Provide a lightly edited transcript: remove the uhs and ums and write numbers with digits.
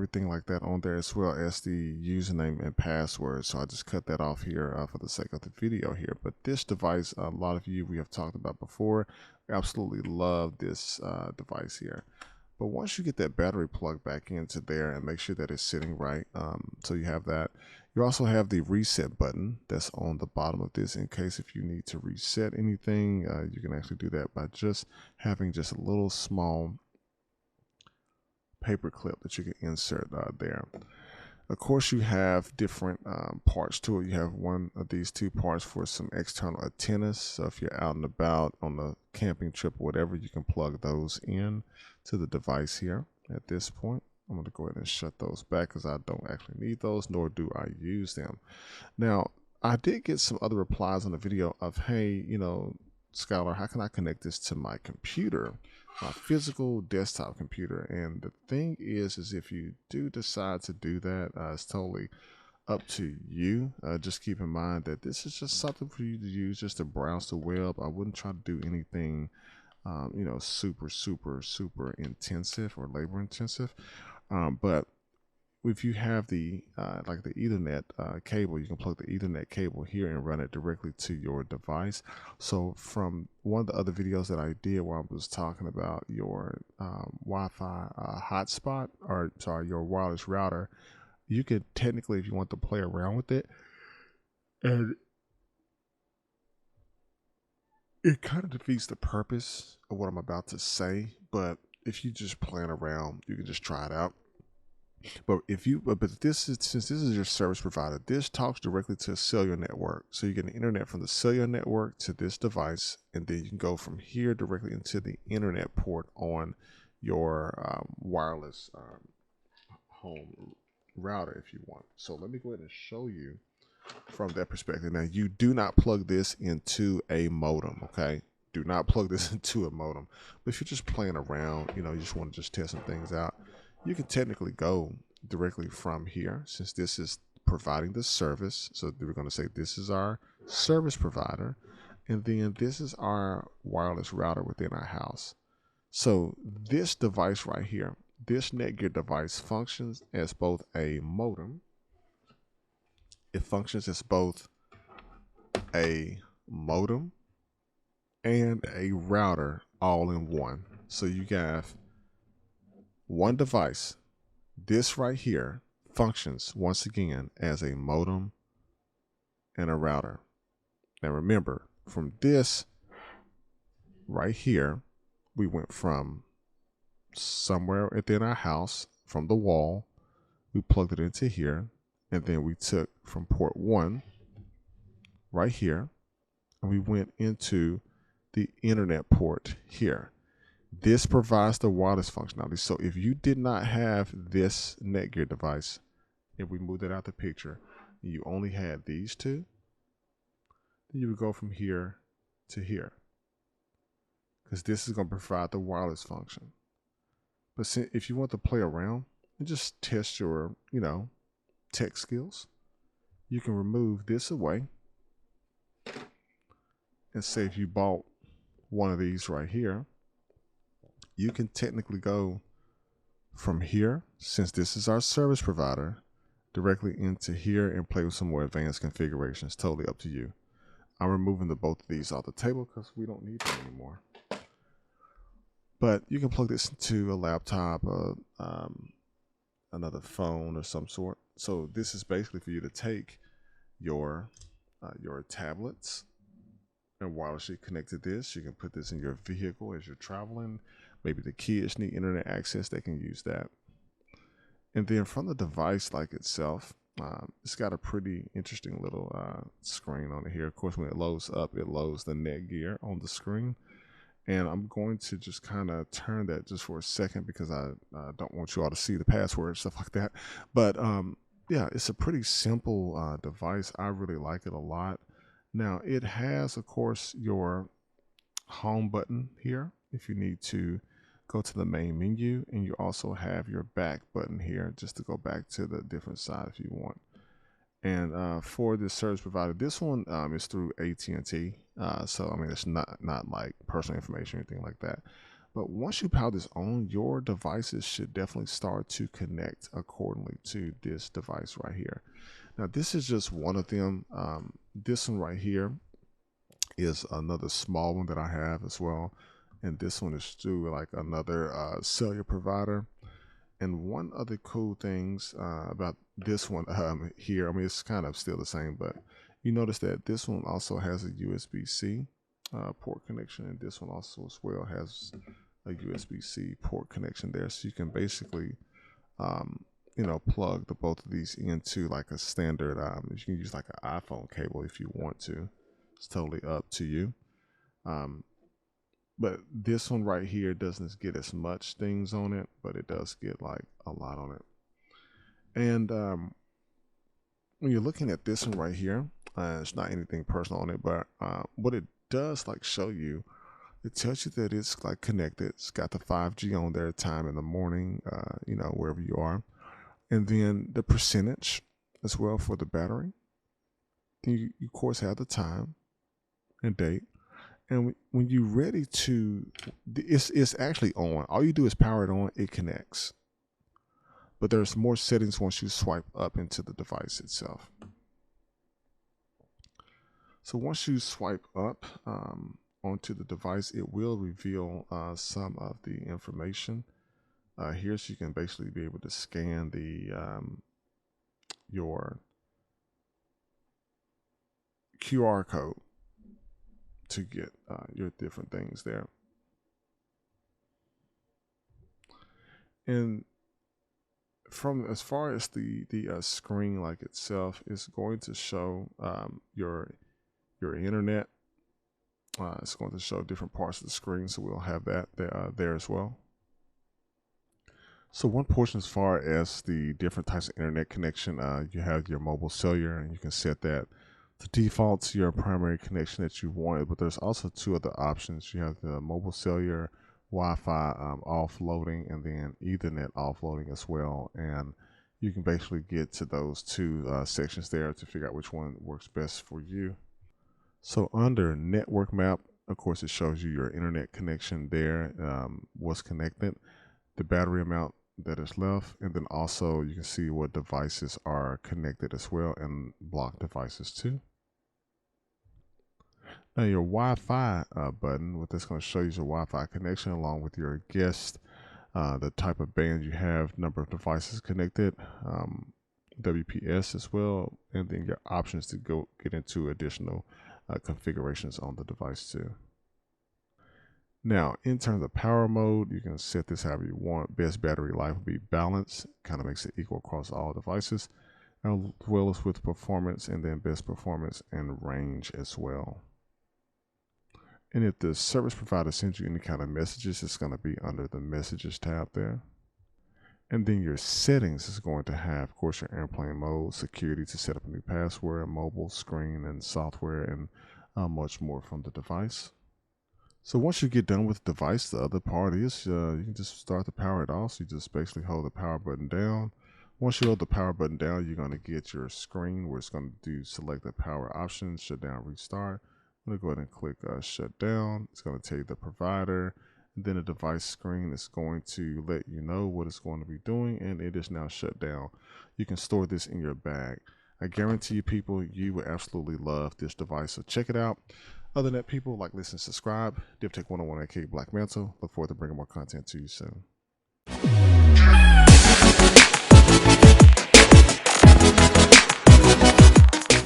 everything like that on there, as well as the username and password. So I just cut that off here for the sake of the video here. But this device, a lot of you we have talked about before, absolutely love this device here. But once you get that battery plugged back into there and make sure that it's sitting right, so you have that. You also have the reset button that's on the bottom of this in case if you need to reset anything, you can actually do that by just having just a little small paper clip that you can insert there. Of course, you have different parts to it. You have one of these two parts for some external antennas. So if you're out and about on a camping trip or whatever, you can plug those in to the device here. At this point, I'm going to go ahead and shut those back because I don't actually need those, nor do I use them. Now, I did get some other replies on the video of, hey, Scholar, how can I connect this to my computer, my physical desktop computer? And the thing is if you do decide to do that, it's totally up to you. Just keep in mind that this is just something for you to use just to browse the web. I wouldn't try to do anything, super intensive or labor intensive. But if you have the like the Ethernet cable, you can plug the Ethernet cable here and run it directly to your device. So from one of the other videos that I did where I was talking about your Wi-Fi hotspot, or sorry, your wireless router, you could technically, if you want to play around with it, and it kind of defeats the purpose of what I'm about to say, but if you just playing around, you can just try it out. But since this is your service provider, this talks directly to a cellular network. So you get the internet from the cellular network to this device, and then you can go from here directly into the internet port on your wireless home router if you want. So let me go ahead and show you from that perspective. Now, you do not plug this into a modem, okay? Do not plug this into a modem. But if you're just playing around, you just want to just test some things out, you can technically go directly from here, since this is providing the service. So we're going to say this is our service provider, and then this is our wireless router within our house. So this device right here, this Netgear device, functions as both a modem. It functions as both a modem and a router all in one. So you have one device. This right here functions once again as a modem and a router. Now remember, from this right here, we went from somewhere within our house, from the wall, we plugged it into here, and then we took from port 1 right here, and we went into the internet port here. This provides the wireless functionality. So if you did not have this Netgear device, if we moved it out the picture, and you only had these two, then you would go from here to here, because this is going to provide the wireless function. But if you want to play around and just test your, tech skills, you can remove this away. And say if you bought one of these right here, you can technically go from here, since this is our service provider, directly into here and play with some more advanced configurations. Totally up to you. I'm removing both of these off the table because we don't need them anymore. But you can plug this into a laptop, another phone or some sort. So this is basically for you to take your tablets and wirelessly connect to this. You can put this in your vehicle as you're traveling. Maybe the kids need internet access, they can use that. And then from the device like itself, it's got a pretty interesting little screen on it here. Of course, when it loads up, it loads the Netgear on the screen. And I'm going to just kind of turn that just for a second because I don't want you all to see the password, stuff like that. But yeah, it's a pretty simple device. I really like it a lot. Now, it has, of course, your home button here if you need to go to the main menu, and you also have your back button here just to go back to the different side if you want. And for this service provider, this one is through AT&T. So I mean, it's not like personal information or anything like that. But once you power this on, your devices should definitely start to connect accordingly to this device right here. Now, this is just one of them. This one right here is another small one that I have as well. And this one is through like another cellular provider. And one other cool things about this one here, I mean, it's kind of still the same, but you notice that this one also has a USB-C port connection, and this one also as well has a USB-C port connection there. So you can basically, plug the both of these into like a standard. You can use like an iPhone cable if you want to. It's totally up to you. But this one right here doesn't get as much things on it, but it does get like a lot on it. And when you're looking at this one right here, it's not anything personal on it, but what it does like show you, it tells you that it's like connected. It's got the 5G on there, time in the morning, wherever you are. And then the percentage as well for the battery. Then you of course have the time and date. And when you're ready to, it's actually on. All you do is power it on, it connects. But there's more settings once you swipe up into the device itself. So once you swipe up onto the device, it will reveal some of the information. Here, so you can basically be able to scan your QR code to get your different things there. And from as far as the screen like itself, is going to show your internet. It's going to show different parts of the screen, so we'll have that there as well. So one portion as far as the different types of internet connection, you have your mobile cellular, and you can set that to default to your primary connection that you wanted. But there's also two other options. You have the mobile cellular Wi-Fi offloading, and then Ethernet offloading as well. And you can basically get to those two sections there to figure out which one works best for you. So under network map, of course, it shows you your internet connection there, what's connected, the battery amount that is left, and then also you can see what devices are connected as well, and block devices too. Now your Wi-Fi button, what that's going to show you is your Wi-Fi connection along with your guest, the type of band you have, number of devices connected, WPS as well, and then your options to go get into additional configurations on the device too. Now, in terms of power mode, you can set this however you want. Best battery life will be balanced, kind of makes it equal across all devices, as well as with performance, and then best performance and range as well. And if the service provider sends you any kind of messages, it's going to be under the messages tab there. And then your settings is going to have, of course, your airplane mode, security to set up a new password, mobile screen and software, and much more from the device. So once you get done with the device, the other part is you can just start to power it off. So you just basically hold the power button down. Once you hold the power button down, you're going to get your screen where it's going to do select the power options, shut down, restart. I'm going to go ahead and click shut down. It's going to tell you the provider. And then the device screen is going to let you know what it's going to be doing, and it is now shut down. You can store this in your bag. I guarantee you, people, you will absolutely love this device. So check it out. Other than that, people, like, listen, subscribe. DivTech 101 aka Black Mantle. Look forward to bringing more content to you soon.